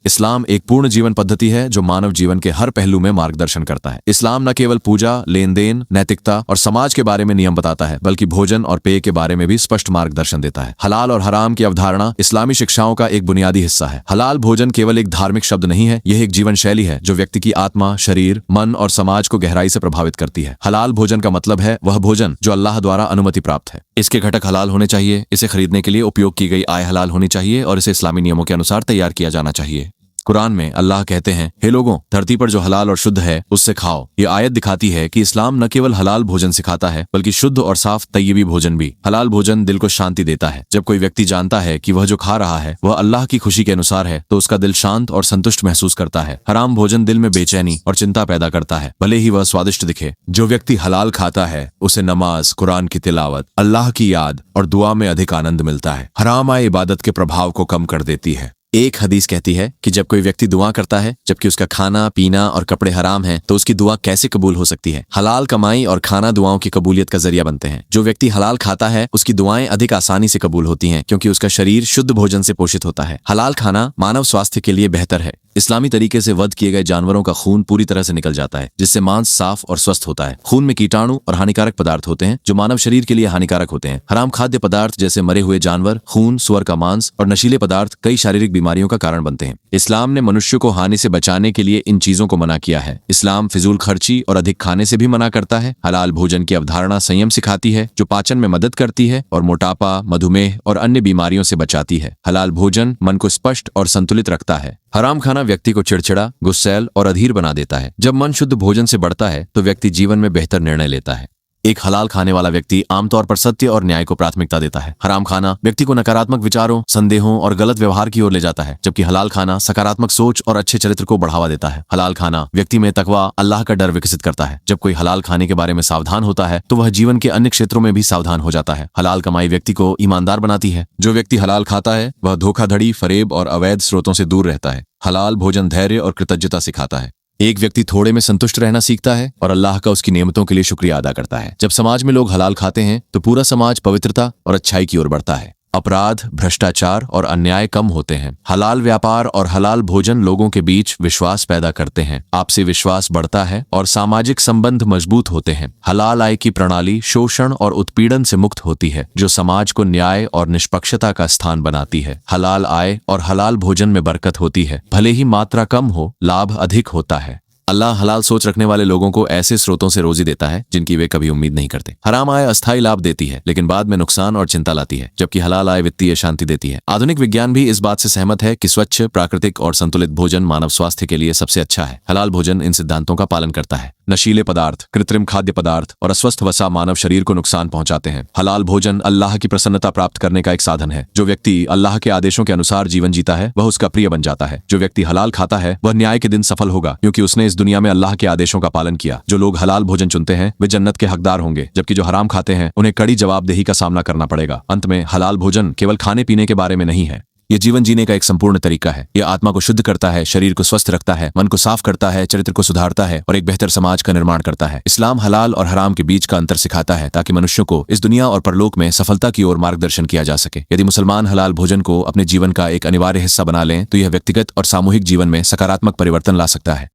इस्लाम एक पूर्ण जीवन पद्धति है जो मानव जीवन के हर पहलू में मार्गदर्शन करता है। इस्लाम न केवल पूजा, लेन देन, नैतिकता और समाज के बारे में नियम बताता है, बल्कि भोजन और पेय के बारे में भी स्पष्ट मार्गदर्शन देता है। हलाल और हराम की अवधारणा इस्लामी शिक्षाओं का एक बुनियादी हिस्सा है। हलाल भोजन केवल एक धार्मिक शब्द नहीं है, यह एक जीवन शैली है जो व्यक्ति की आत्मा, शरीर, मन और समाज को गहराई से प्रभावित करती है। हलाल भोजन का मतलब है वह भोजन जो अल्लाह द्वारा अनुमति प्राप्त है। इसके घटक हलाल होने चाहिए, इसे खरीदने के लिए उपयोग की गई आय हलाल होनी चाहिए और इसे इस्लामी नियमों के अनुसार तैयार किया जाना चाहिए। कुरान में अल्लाह कहते हैं, हे लोगों, धरती पर जो हलाल और शुद्ध है उससे खाओ। ये आयत दिखाती है कि इस्लाम न केवल हलाल भोजन सिखाता है बल्कि शुद्ध और साफ तय्यबी भोजन भी। हलाल भोजन दिल को शांति देता है। जब कोई व्यक्ति जानता है कि वह जो खा रहा है वह अल्लाह की खुशी के अनुसार है तो उसका दिल शांत और संतुष्ट महसूस करता है। हराम भोजन दिल में बेचैनी और चिंता पैदा करता है, भले ही वह स्वादिष्ट दिखे। जो व्यक्ति हलाल खाता है उसे नमाज, कुरान की तिलावत, अल्लाह की याद और दुआ में अधिक आनंद मिलता है। हराम आय इबादत के प्रभाव को कम कर देती है। एक हदीस कहती है कि जब कोई व्यक्ति दुआ करता है जबकि उसका खाना, पीना और कपड़े हराम हैं, तो उसकी दुआ कैसे कबूल हो सकती है। हलाल कमाई और खाना दुआओं की कबूलियत का जरिया बनते हैं। जो व्यक्ति हलाल खाता है उसकी दुआएं अधिक आसानी से कबूल होती हैं क्योंकि उसका शरीर शुद्ध भोजन से पोषित होता है। हलाल खाना मानव स्वास्थ्य के लिए बेहतर है। इस्लामी तरीके से वध किए गए जानवरों का खून पूरी तरह से निकल जाता है, जिससे मांस साफ और स्वस्थ होता है। खून में कीटाणु और हानिकारक पदार्थ होते हैं जो मानव शरीर के लिए हानिकारक होते हैं। हराम खाद्य पदार्थ जैसे मरे हुए जानवर, खून, सुअर का मांस और नशीले पदार्थ कई शारीरिक बीमारियों का कारण बनते हैं। इस्लाम ने मनुष्य को हानि से बचाने के लिए इन चीजों को मना किया है। इस्लाम फिजूल खर्ची और अधिक खाने से भी मना करता है। हलाल भोजन की अवधारणा संयम सिखाती है जो पाचन में मदद करती है और मोटापा, मधुमेह और अन्य बीमारियों से बचाती है। हलाल भोजन मन को स्पष्ट और संतुलित रखता है। हराम खाना व्यक्ति को चिड़चिड़ा, गुस्सैल और अधीर बना देता है। जब मन शुद्ध भोजन से बढ़ता है तो व्यक्ति जीवन में बेहतर निर्णय लेता है। एक हलाल खाने वाला व्यक्ति आमतौर पर सत्य और न्याय को प्राथमिकता देता है। हराम खाना व्यक्ति को नकारात्मक विचारों, संदेहों और गलत व्यवहार की ओर ले जाता है, जबकि हलाल खाना सकारात्मक सोच और अच्छे चरित्र को बढ़ावा देता है। हलाल खाना व्यक्ति में तकवा, अल्लाह का डर विकसित करता है। जब कोई हलाल खाने के बारे में सावधान होता है तो वह जीवन के अन्य क्षेत्रों में भी सावधान हो जाता है। हलाल कमाई व्यक्ति को ईमानदार बनाती है। जो व्यक्ति हलाल खाता है वह धोखाधड़ी, फरेब और अवैध स्रोतों से दूर रहता है। हलाल भोजन धैर्य और कृतज्ञता सिखाता है। एक व्यक्ति थोड़े में संतुष्ट रहना सीखता है और अल्लाह का उसकी नेमतों के लिए शुक्रिया अदा करता है। जब समाज में लोग हलाल खाते हैं तो पूरा समाज पवित्रता और अच्छाई की ओर बढ़ता है। अपराध, भ्रष्टाचार और अन्याय कम होते हैं। हलाल व्यापार और हलाल भोजन लोगों के बीच विश्वास पैदा करते हैं। आपसी विश्वास बढ़ता है और सामाजिक संबंध मजबूत होते हैं। हलाल आय की प्रणाली शोषण और उत्पीड़न से मुक्त होती है, जो समाज को न्याय और निष्पक्षता का स्थान बनाती है। हलाल आय और हलाल भोजन में बरकत होती है। भले ही मात्रा कम हो, लाभ अधिक होता है। अल्लाह हलाल सोच रखने वाले लोगों को ऐसे स्रोतों से रोजी देता है जिनकी वे कभी उम्मीद नहीं करते। हराम आय अस्थायी लाभ देती है लेकिन बाद में नुकसान और चिंता लाती है, जबकि हलाल आय वित्तीय शांति देती है। आधुनिक विज्ञान भी इस बात से सहमत है कि स्वच्छ, प्राकृतिक और संतुलित भोजन मानव स्वास्थ्य के लिए सबसे अच्छा है। हलाल भोजन इन सिद्धांतों का पालन करता है। नशीले पदार्थ, कृत्रिम खाद्य पदार्थ और अस्वस्थ वसा मानव शरीर को नुकसान पहुंचाते हैं। हलाल भोजन अल्लाह की प्रसन्नता प्राप्त करने का एक साधन है। जो व्यक्ति अल्लाह के आदेशों के अनुसार जीवन जीता है वह उसका प्रिय बन जाता है। जो व्यक्ति हलाल खाता है वह न्याय के दिन सफल होगा क्योंकि उसने इस दुनिया में अल्लाह के आदेशों का पालन किया। जो लोग हलाल भोजन चुनते हैं वे जन्नत के हकदार होंगे, जबकि जो हराम खाते हैं उन्हें कड़ी जवाबदेही का सामना करना पड़ेगा। अंत में हलाल भोजन केवल खाने पीने के बारे में नहीं है, ये जीवन जीने का एक संपूर्ण तरीका है। यह आत्मा को शुद्ध करता है, शरीर को स्वस्थ रखता है, मन को साफ करता है, चरित्र को सुधारता है और एक बेहतर समाज का निर्माण करता है। इस्लाम हलाल और हराम के बीच का अंतर सिखाता है ताकि मनुष्यों को इस दुनिया और परलोक में सफलता की ओर मार्गदर्शन किया जा सके। यदि मुसलमान हलाल भोजन को अपने जीवन का एक अनिवार्य हिस्सा बना लें तो यह व्यक्तिगत और सामूहिक जीवन में सकारात्मक परिवर्तन ला सकता है।